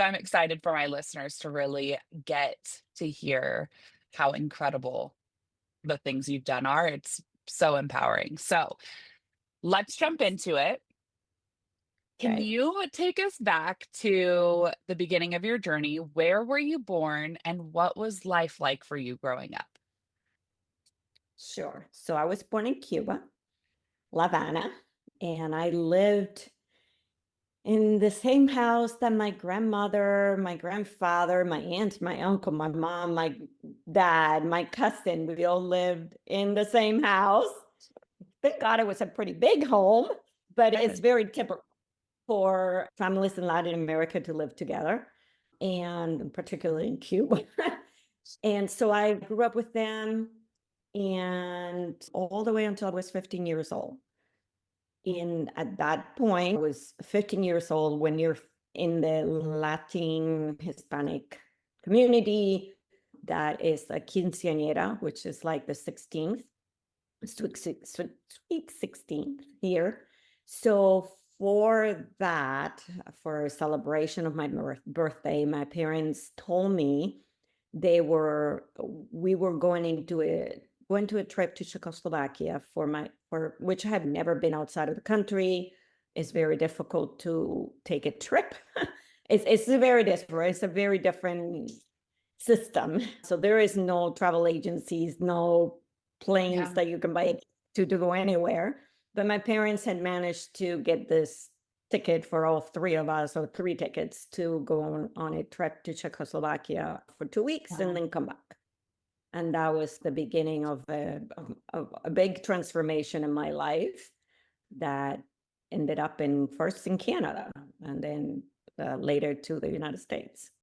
I'm excited for my listeners to really get to hear how incredible the things you've done are. It's so empowering. So let's jump into it. Can Okay, you take us back to the beginning of your journey? Where were you born and what was life like for you growing up? sure. So I was born in Cuba, La Habana, and I lived in the same house that my grandmother, my grandfather, my aunt, my uncle, my mom, my dad, my cousin, we all lived in the same house. Thank God it was a pretty big home, but it's Good. very typical for families in Latin America to live together, and particularly in Cuba. And so I grew up with them and all the way until I was 15 years old. And at that point, I was 15 years old. When you're in the Latin Hispanic community, that is a quinceañera, which is like the 16th, sweet 16th here. So for that, for a celebration of my birthday, my parents told me we were going to a trip to Czechoslovakia for which I have never been outside of the country. It's very difficult to take a trip. It's a very different, it's a very different system. So there is no travel agencies, no planes Yeah. that you can buy to go anywhere. But my parents had managed to get this ticket for all three of us, or three tickets to go on a trip to Czechoslovakia for 2 weeks and Wow. then come back. And that was the beginning of a big transformation in my life that ended up in first in Canada and then later to the United States.